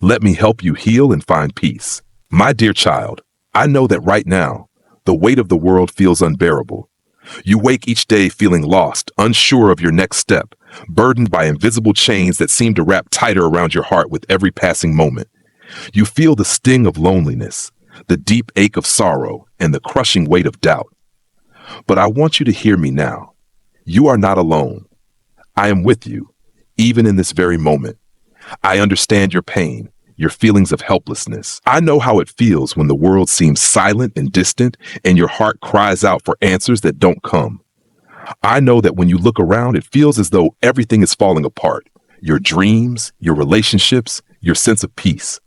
Let me help you heal and find peace. My dear child, I know that right now, the weight of the world feels unbearable. You wake each day feeling lost, unsure of your next step, burdened by invisible chains that seem to wrap tighter around your heart with every passing moment. You feel the sting of loneliness, the deep ache of sorrow, and the crushing weight of doubt. But I want you to hear me now. You are not alone. I am with you, even in this very moment. I understand your pain, your feelings of helplessness. I know how it feels when the world seems silent and distant and your heart cries out for answers that don't come. I know that when you look around, it feels as though everything is falling apart. Your dreams, your relationships, your sense of peace.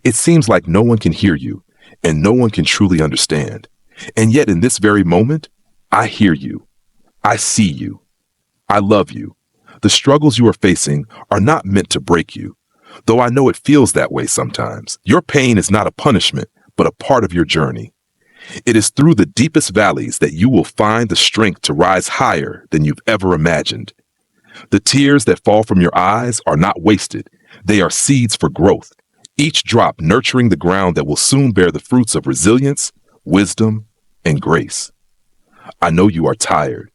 It seems like no one can hear you and no one can truly understand. And yet in this very moment, I hear you. I see you. I love you. The struggles you are facing are not meant to break you, though I know it feels that way sometimes. Your pain is not a punishment, but a part of your journey. It is through the deepest valleys that you will find the strength to rise higher than you've ever imagined. The tears that fall from your eyes are not wasted. They are seeds for growth, each drop nurturing the ground that will soon bear the fruits of resilience, wisdom, and grace. I know you are tired.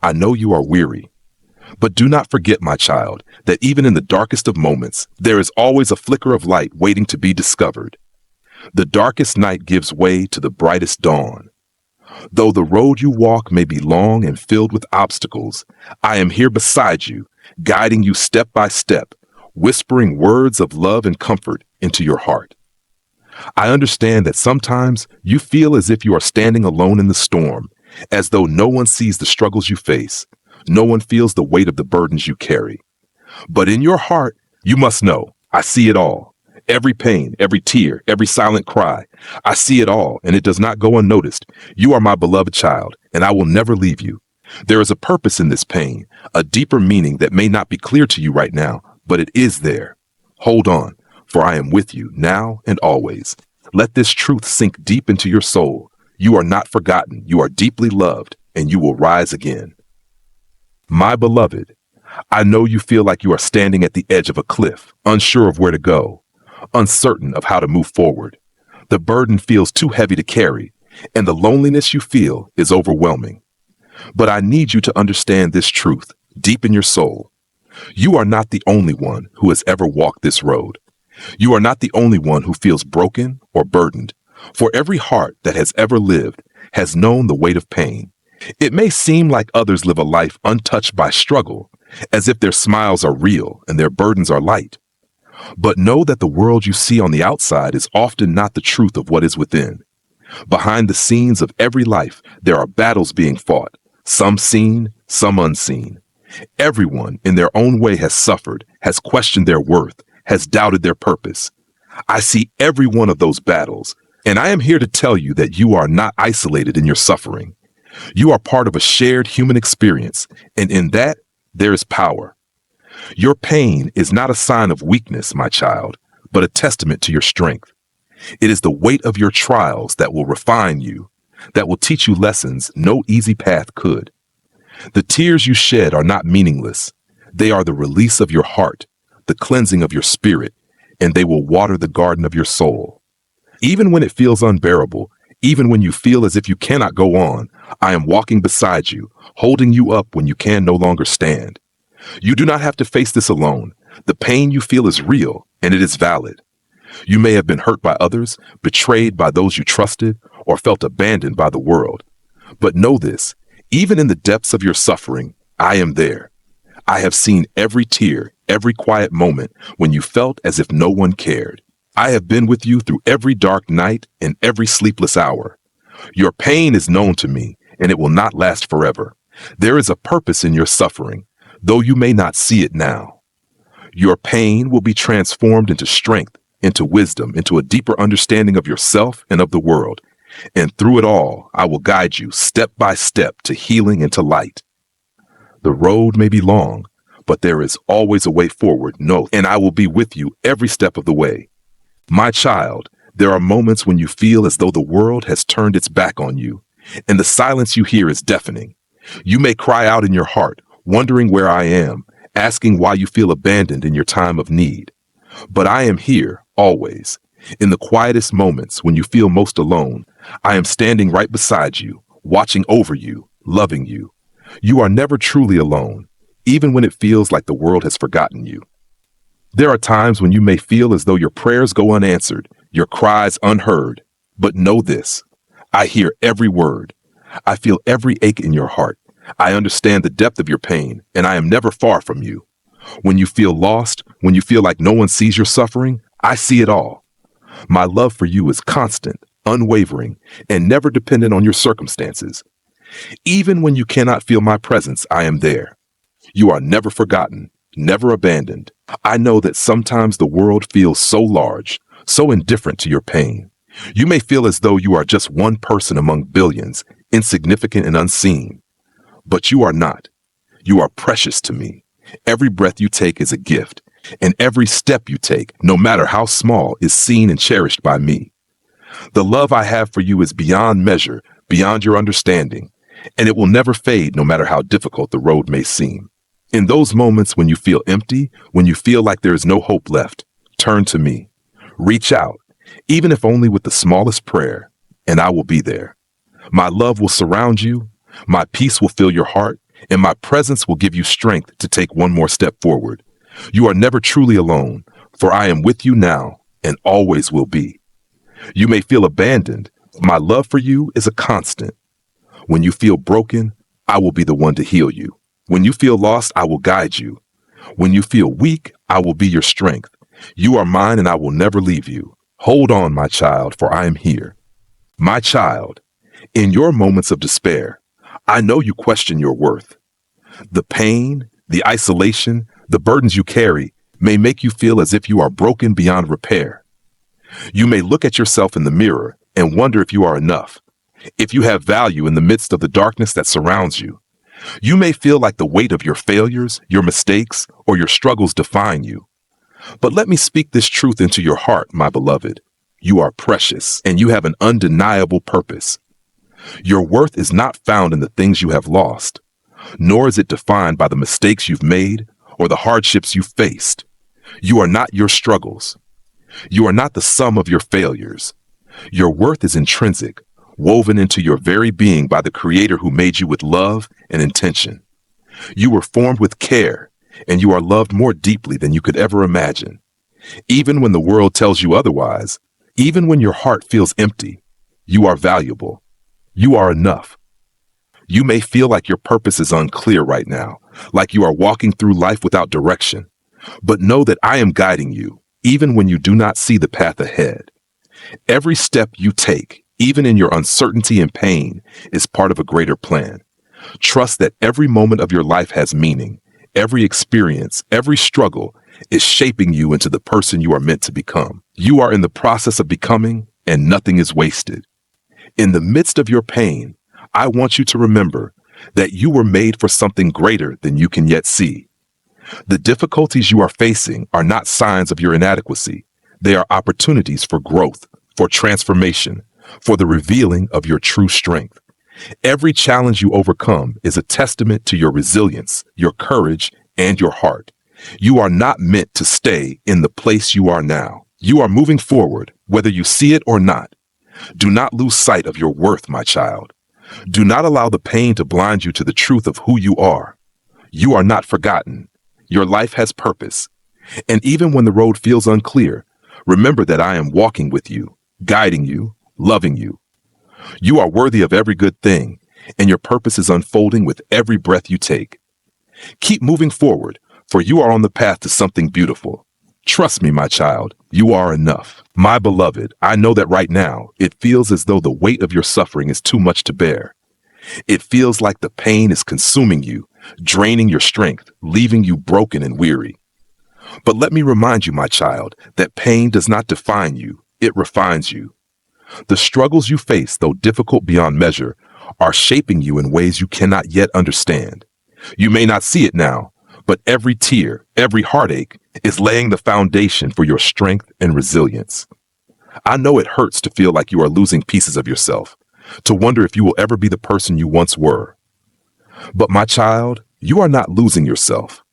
I know you are weary. But do not forget, my child, that even in the darkest of moments, there is always a flicker of light waiting to be discovered. The darkest night gives way to the brightest dawn. Though the road you walk may be long and filled with obstacles, I am here beside you, guiding you step by step, whispering words of love and comfort into your heart. I understand that sometimes you feel as if you are standing alone in the storm, as though no one sees the struggles you face. No one feels the weight of the burdens you carry. But in your heart, you must know, I see it all. Every pain, every tear, every silent cry. I see it all, and it does not go unnoticed. You are my beloved child, and I will never leave you. There is a purpose in this pain, a deeper meaning that may not be clear to you right now, but it is there. Hold on, for I am with you now and always. Let this truth sink deep into your soul. You are not forgotten, you are deeply loved, and you will rise again. My beloved, I know you feel like you are standing at the edge of a cliff, unsure of where to go, uncertain of how to move forward. The burden feels too heavy to carry, and the loneliness you feel is overwhelming. But I need you to understand this truth deep in your soul. You are not the only one who has ever walked this road. You are not the only one who feels broken or burdened, for every heart that has ever lived has known the weight of pain. It may seem like others live a life untouched by struggle, as if their smiles are real and their burdens are light. But know that the world you see on the outside is often not the truth of what is within. Behind the scenes of every life, there are battles being fought, some seen, some unseen. Everyone in their own way has suffered, has questioned their worth, has doubted their purpose. I see every one of those battles, and I am here to tell you that you are not isolated in your suffering. You are part of a shared human experience, and in that, there is power. Your pain is not a sign of weakness, my child, but a testament to your strength. It is the weight of your trials that will refine you, that will teach you lessons no easy path could. The tears you shed are not meaningless. They are the release of your heart, the cleansing of your spirit, and they will water the garden of your soul. Even when it feels unbearable, even when you feel as if you cannot go on, I am walking beside you, holding you up when you can no longer stand. You do not have to face this alone. The pain you feel is real, and it is valid. You may have been hurt by others, betrayed by those you trusted, or felt abandoned by the world. But know this, even in the depths of your suffering, I am there. I have seen every tear, every quiet moment when you felt as if no one cared. I have been with you through every dark night and every sleepless hour. Your pain is known to me, and it will not last forever. There is a purpose in your suffering, though you may not see it now. Your pain will be transformed into strength, into wisdom, into a deeper understanding of yourself and of the world. And through it all, I will guide you step by step to healing and to light. The road may be long, but there is always a way forward. Know, and I will be with you every step of the way. My child, there are moments when you feel as though the world has turned its back on you, and the silence you hear is deafening. You may cry out in your heart, wondering where I am, asking why you feel abandoned in your time of need. But I am here, always. In the quietest moments when you feel most alone, I am standing right beside you, watching over you, loving you. You are never truly alone, even when it feels like the world has forgotten you. There are times when you may feel as though your prayers go unanswered, your cries unheard. But know this, I hear every word. I feel every ache in your heart. I understand the depth of your pain, and I am never far from you. When you feel lost, when you feel like no one sees your suffering, I see it all. My love for you is constant, unwavering, and never dependent on your circumstances. Even when you cannot feel my presence, I am there. You are never forgotten, never abandoned. I know that sometimes the world feels so large, so indifferent to your pain. You may feel as though you are just one person among billions, insignificant and unseen. But you are not. You are precious to me. Every breath you take is a gift, and every step you take, no matter how small, is seen and cherished by me. The love I have for you is beyond measure, beyond your understanding, and it will never fade no matter how difficult the road may seem. In those moments when you feel empty, when you feel like there is no hope left, turn to me. Reach out, even if only with the smallest prayer, and I will be there. My love will surround you, my peace will fill your heart, and my presence will give you strength to take one more step forward. You are never truly alone, for I am with you now and always will be. You may feel abandoned, but my love for you is a constant. When you feel broken, I will be the one to heal you. When you feel lost, I will guide you. When you feel weak, I will be your strength. You are mine and I will never leave you. Hold on, my child, for I am here. My child, in your moments of despair, I know you question your worth. The pain, the isolation, the burdens you carry may make you feel as if you are broken beyond repair. You may look at yourself in the mirror and wonder if you are enough, if you have value in the midst of the darkness that surrounds you. You may feel like the weight of your failures, your mistakes, or your struggles define you. But let me speak this truth into your heart, my beloved. You are precious, and you have an undeniable purpose. Your worth is not found in the things you have lost, nor is it defined by the mistakes you've made or the hardships you've faced. You are not your struggles. You are not the sum of your failures. Your worth is intrinsic, woven into your very being by the Creator who made you with love and intention. You were formed with care, and you are loved more deeply than you could ever imagine. Even when the world tells you otherwise, even when your heart feels empty, you are valuable. You are enough. You may feel like your purpose is unclear right now, like you are walking through life without direction. But know that I am guiding you, even when you do not see the path ahead. Every step you take, even in your uncertainty and pain, is part of a greater plan. Trust that every moment of your life has meaning. Every experience, every struggle is shaping you into the person you are meant to become. You are in the process of becoming, and nothing is wasted. In the midst of your pain, I want you to remember that you were made for something greater than you can yet see. The difficulties you are facing are not signs of your inadequacy. They are opportunities for growth, for transformation, for the revealing of your true strength. Every challenge you overcome is a testament to your resilience, your courage, and your heart. You are not meant to stay in the place you are now. You are moving forward, whether you see it or not. Do not lose sight of your worth, my child. Do not allow the pain to blind you to the truth of who you are. You are not forgotten. Your life has purpose. And even when the road feels unclear, remember that I am walking with you, guiding you, loving you. You are worthy of every good thing, and your purpose is unfolding with every breath you take. Keep moving forward, for you are on the path to something beautiful. Trust me, my child, you are enough. My beloved, I know that right now, it feels as though the weight of your suffering is too much to bear. It feels like the pain is consuming you, draining your strength, leaving you broken and weary. But let me remind you, my child, that pain does not define you, it refines you. The struggles you face, though difficult beyond measure, are shaping you in ways you cannot yet understand. You may not see it now, but every tear, every heartache is laying the foundation for your strength and resilience. I know it hurts to feel like you are losing pieces of yourself, to wonder if you will ever be the person you once were. But my child, you are not losing yourself.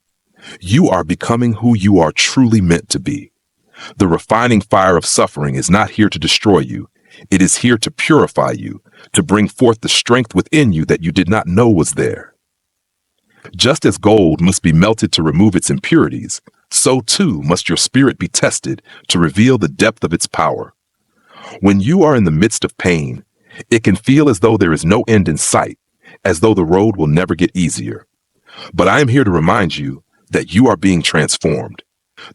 You are becoming who you are truly meant to be. The refining fire of suffering is not here to destroy you. It is here to purify you, to bring forth the strength within you that you did not know was there. Just as gold must be melted to remove its impurities, so too must your spirit be tested to reveal the depth of its power. When you are in the midst of pain, it can feel as though there is no end in sight, as though the road will never get easier. But I am here to remind you that you are being transformed.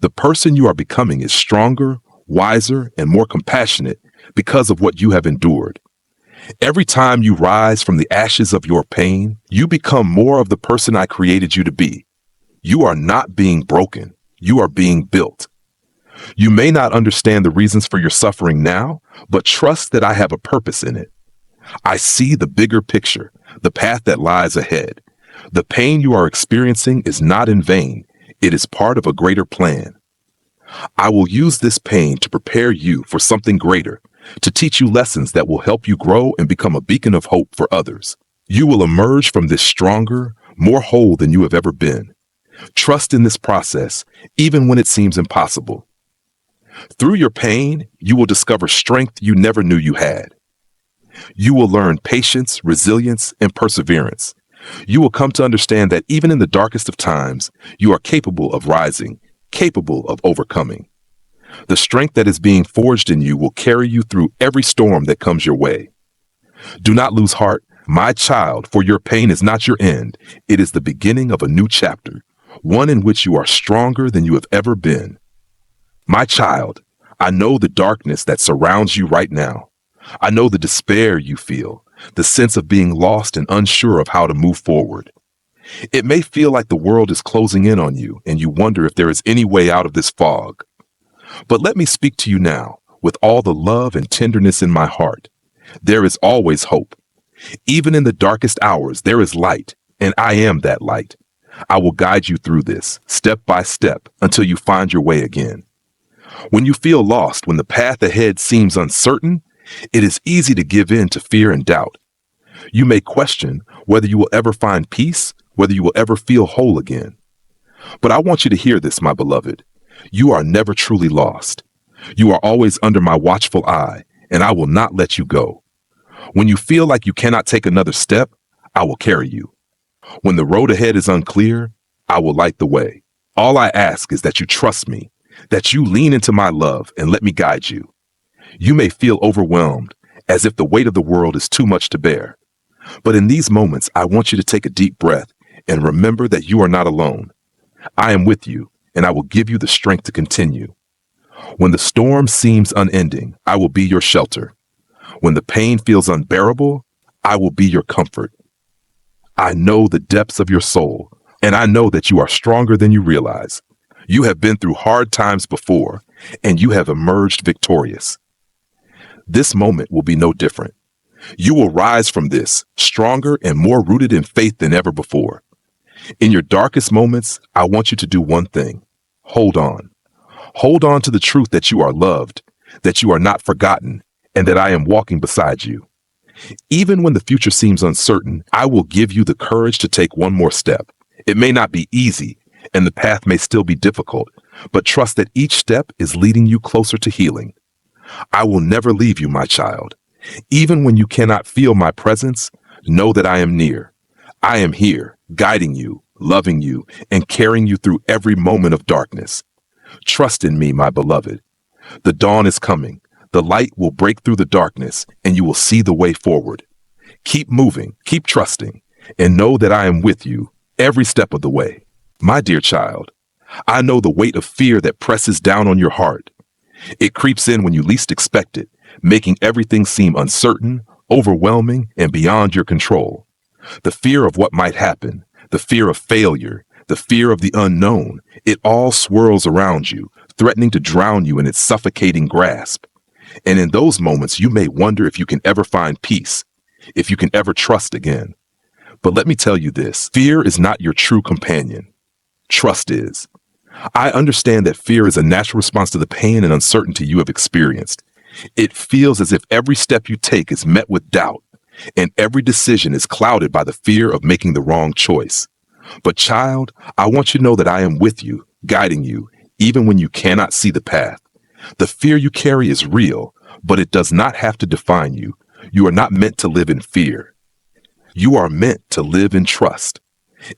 The person you are becoming is stronger, wiser, and more compassionate because of what you have endured. Every time you rise from the ashes of your pain, you become more of the person I created you to be. You are not being broken. You are being built. You may not understand the reasons for your suffering now, but trust that I have a purpose in it. I see the bigger picture, the path that lies ahead. The pain you are experiencing is not in vain. It is part of a greater plan. I will use this pain to prepare you for something greater, to teach you lessons that will help you grow and become a beacon of hope for others. You will emerge from this stronger, more whole than you have ever been. Trust in this process, even when it seems impossible. Through your pain, you will discover strength you never knew you had. You will learn patience, resilience, and perseverance. You will come to understand that even in the darkest of times, you are capable of rising, capable of overcoming. The strength that is being forged in you will carry you through every storm that comes your way. Do not lose heart, my child, for your pain is not your end. It is the beginning of a new chapter, one in which you are stronger than you have ever been. My child, I know the darkness that surrounds you right now. I know the despair you feel, the sense of being lost and unsure of how to move forward. It may feel like the world is closing in on you, and you wonder if there is any way out of this fog. But let me speak to you now, with all the love and tenderness in my heart. There is always hope. Even in the darkest hours, there is light, and I am that light. I will guide you through this, step by step, until you find your way again. When you feel lost, when the path ahead seems uncertain, it is easy to give in to fear and doubt. You may question whether you will ever find peace, whether you will ever feel whole again. But I want you to hear this, my beloved. You are never truly lost. You are always under my watchful eye, and I will not let you go. When you feel like you cannot take another step, I will carry you. When the road ahead is unclear, I will light the way. All I ask is that you trust me, that you lean into my love and let me guide you. You may feel overwhelmed, as if the weight of the world is too much to bear. But in these moments, I want you to take a deep breath and remember that you are not alone. I am with you, and I will give you the strength to continue. When the storm seems unending, I will be your shelter. When the pain feels unbearable, I will be your comfort. I know the depths of your soul, and I know that you are stronger than you realize. You have been through hard times before, and you have emerged victorious. This moment will be no different. You will rise from this stronger and more rooted in faith than ever before. In your darkest moments, I want you to do one thing. Hold on. Hold on to the truth that you are loved, that you are not forgotten, and that I am walking beside you. Even when the future seems uncertain, I will give you the courage to take one more step. It may not be easy, and the path may still be difficult, but trust that each step is leading you closer to healing. I will never leave you, my child. Even when you cannot feel my presence, know that I am near. I am here, guiding you, loving you, and carrying you through every moment of darkness. Trust in me, my beloved. The dawn is coming. The light will break through the darkness, and you will see the way forward. Keep moving, keep trusting, and know that I am with you every step of the way. My dear child, I know the weight of fear that presses down on your heart. It creeps in when you least expect it, making everything seem uncertain, overwhelming, and beyond your control. The fear of what might happen, the fear of failure, the fear of the unknown, it all swirls around you, threatening to drown you in its suffocating grasp. And in those moments, you may wonder if you can ever find peace, if you can ever trust again. But let me tell you this, fear is not your true companion. Trust is. I understand that fear is a natural response to the pain and uncertainty you have experienced. It feels as if every step you take is met with doubt, and every decision is clouded by the fear of making the wrong choice. But child, I want you to know that I am with you, guiding you, even when you cannot see the path. The fear you carry is real, but it does not have to define you. You are not meant to live in fear. You are meant to live in trust.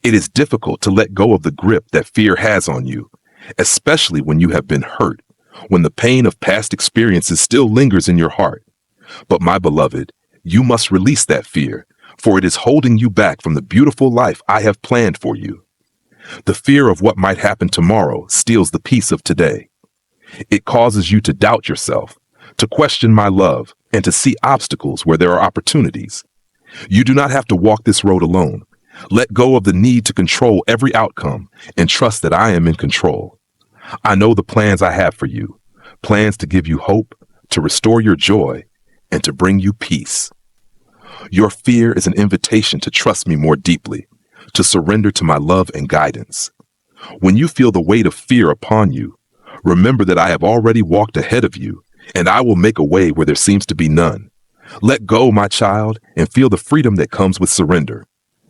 It is difficult to let go of the grip that fear has on you, especially when you have been hurt, when the pain of past experiences still lingers in your heart. But my beloved, you must release that fear, for it is holding you back from the beautiful life I have planned for you. The fear of what might happen tomorrow steals the peace of today. It causes you to doubt yourself, to question my love, and to see obstacles where there are opportunities. You do not have to walk this road alone. Let go of the need to control every outcome and trust that I am in control. I know the plans I have for you, plans to give you hope, to restore your joy, and to bring you peace. Your fear is an invitation to trust me more deeply, to surrender to my love and guidance. When you feel the weight of fear upon you, remember that I have already walked ahead of you, and I will make a way where there seems to be none. Let go, my child, and feel the freedom that comes with surrender.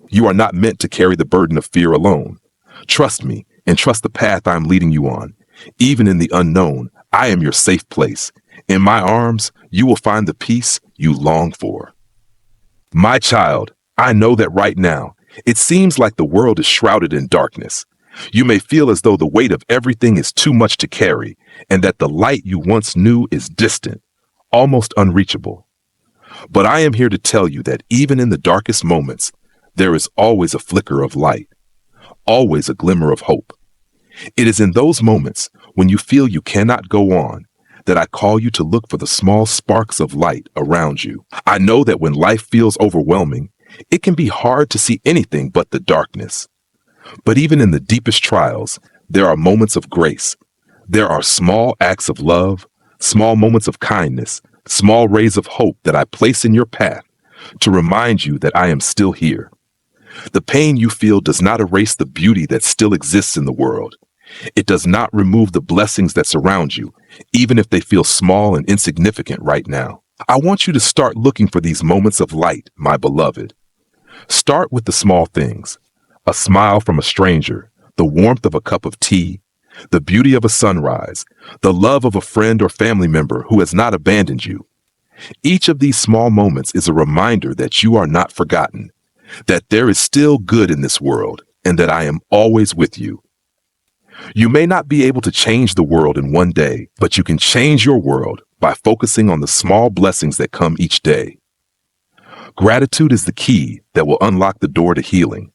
You are not meant to carry the burden of fear alone. Trust me and trust the path I am leading you on. Even in the unknown, I am your safe place. In my arms, you will find the peace you long for. My child, I know that right now, it seems like the world is shrouded in darkness. You may feel as though the weight of everything is too much to carry, and that the light you once knew is distant, almost unreachable. But I am here to tell you that even in the darkest moments, there is always a flicker of light, always a glimmer of hope. It is in those moments when you feel you cannot go on that I call you to look for the small sparks of light around you. I know that when life feels overwhelming, it can be hard to see anything but the darkness. But even in the deepest trials, there are moments of grace. There are small acts of love, small moments of kindness, small rays of hope that I place in your path to remind you that I am still here. The pain you feel does not erase the beauty that still exists in the world. It does not remove the blessings that surround you, even if they feel small and insignificant right now. I want you to start looking for these moments of light, my beloved. Start with the small things: a smile from a stranger, the warmth of a cup of tea, the beauty of a sunrise, the love of a friend or family member who has not abandoned you. Each of these small moments is a reminder that you are not forgotten, that there is still good in this world, and that I am always with you. You may not be able to change the world in one day, but you can change your world by focusing on the small blessings that come each day. Gratitude is the key that will unlock the door to healing.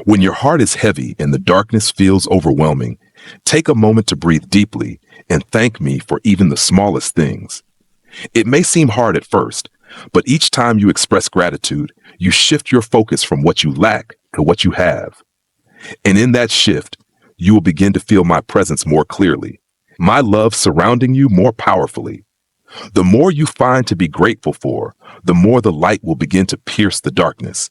When your heart is heavy and the darkness feels overwhelming, take a moment to breathe deeply and thank me for even the smallest things. It may seem hard at first, but each time you express gratitude, you shift your focus from what you lack to what you have. And in that shift, you will begin to feel my presence more clearly, my love surrounding you more powerfully. The more you find to be grateful for, the more the light will begin to pierce the darkness.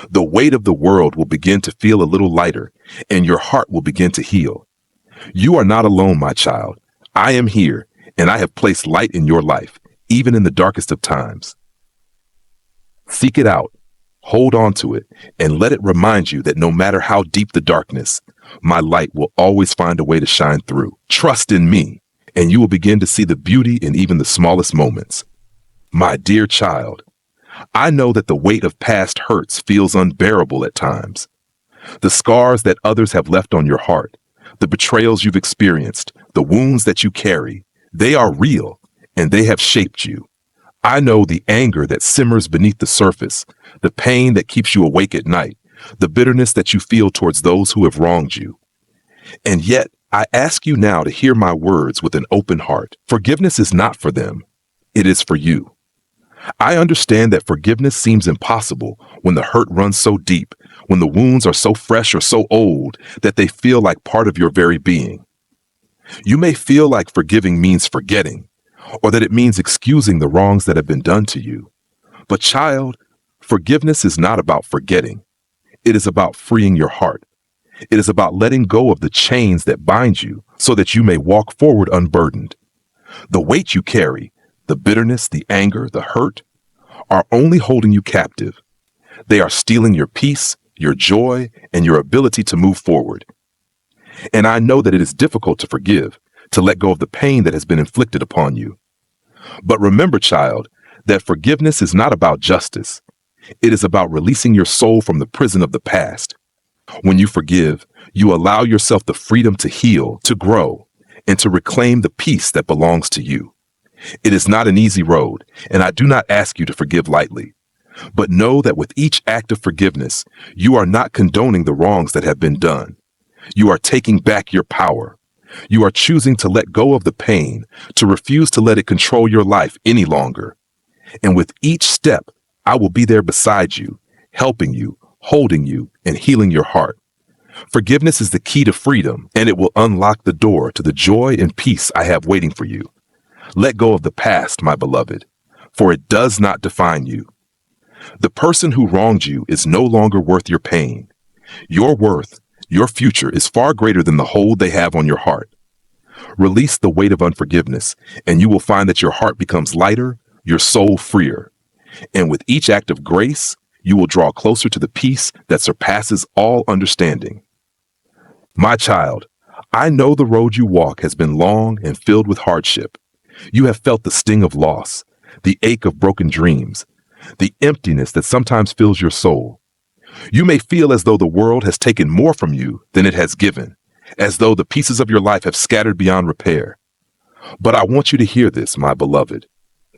The weight of the world will begin to feel a little lighter, and your heart will begin to heal. You are not alone, my child. I am here, and I have placed light in your life, even in the darkest of times. Seek it out, hold on to it, and let it remind you that no matter how deep the darkness, my light will always find a way to shine through. Trust in me, and you will begin to see the beauty in even the smallest moments. My dear child, I know that the weight of past hurts feels unbearable at times. The scars that others have left on your heart, the betrayals you've experienced, the wounds that you carry, they are real, and they have shaped you. I know the anger that simmers beneath the surface, the pain that keeps you awake at night, the bitterness that you feel towards those who have wronged you. And yet, I ask you now to hear my words with an open heart. Forgiveness is not for them. It is for you. I understand that forgiveness seems impossible when the hurt runs so deep, when the wounds are so fresh or so old that they feel like part of your very being. You may feel like forgiving means forgetting, or that it means excusing the wrongs that have been done to you. But child, forgiveness is not about forgetting. It is about freeing your heart. It is about letting go of the chains that bind you so that you may walk forward unburdened. The weight you carry, the bitterness, the anger, the hurt, are only holding you captive. They are stealing your peace, your joy, and your ability to move forward. And I know that it is difficult to forgive to let go of the pain that has been inflicted upon you. But remember, child, that forgiveness is not about justice. It is about releasing your soul from the prison of the past. When you forgive, you allow yourself the freedom to heal, to grow, and to reclaim the peace that belongs to you. It is not an easy road, and I do not ask you to forgive lightly. But know that with each act of forgiveness, you are not condoning the wrongs that have been done. You are taking back your power. You are choosing to let go of the pain, to refuse to let it control your life any longer. And with each step, I will be there beside you, helping you, holding you, and healing your heart. Forgiveness is the key to freedom, and it will unlock the door to the joy and peace I have waiting for you. Let go of the past, my beloved, for it does not define you. The person who wronged you is no longer worth your pain. Your worth, your future is far greater than the hold they have on your heart. Release the weight of unforgiveness, and you will find that your heart becomes lighter, your soul freer. And with each act of grace, you will draw closer to the peace that surpasses all understanding. My child, I know the road you walk has been long and filled with hardship. You have felt the sting of loss, the ache of broken dreams, the emptiness that sometimes fills your soul. You may feel as though the world has taken more from you than it has given, as though the pieces of your life have scattered beyond repair. But I want you to hear this, my beloved.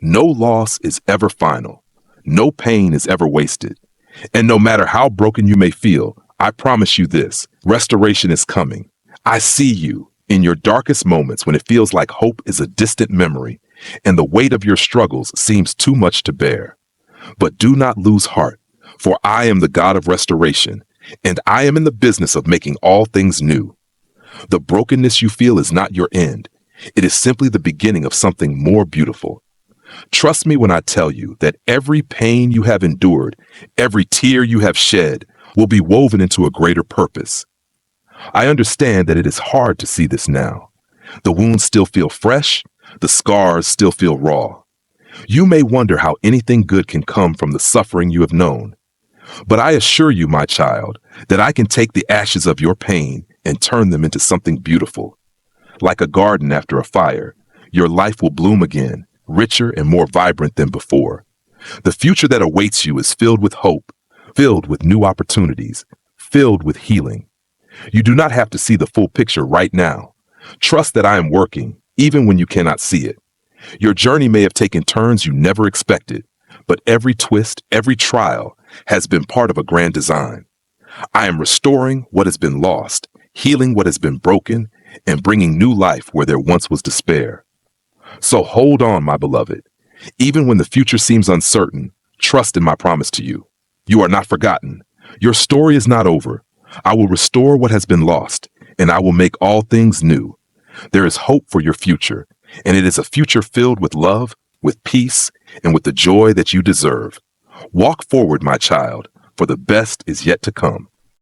No loss is ever final. No pain is ever wasted. And no matter how broken you may feel, I promise you this, restoration is coming. I see you in your darkest moments when it feels like hope is a distant memory and the weight of your struggles seems too much to bear. But do not lose heart, for I am the God of restoration, and I am in the business of making all things new. The brokenness you feel is not your end. It is simply the beginning of something more beautiful. Trust me when I tell you that every pain you have endured, every tear you have shed, will be woven into a greater purpose. I understand that it is hard to see this now. The wounds still feel fresh, the scars still feel raw. You may wonder how anything good can come from the suffering you have known. But I assure you, my child, that I can take the ashes of your pain and turn them into something beautiful. Like a garden after a fire, your life will bloom again, richer and more vibrant than before. The future that awaits you is filled with hope, filled with new opportunities, filled with healing. You do not have to see the full picture right now. Trust that I am working, even when you cannot see it. Your journey may have taken turns you never expected, but every twist, every trial has been part of a grand design. I am restoring what has been lost, healing what has been broken, and bringing new life where there once was despair. So hold on, my beloved. Even when the future seems uncertain, trust in my promise to you. You are not forgotten. Your story is not over. I will restore what has been lost, and I will make all things new. There is hope for your future, and it is a future filled with love, with peace, and with the joy that you deserve. Walk forward, my child, for the best is yet to come.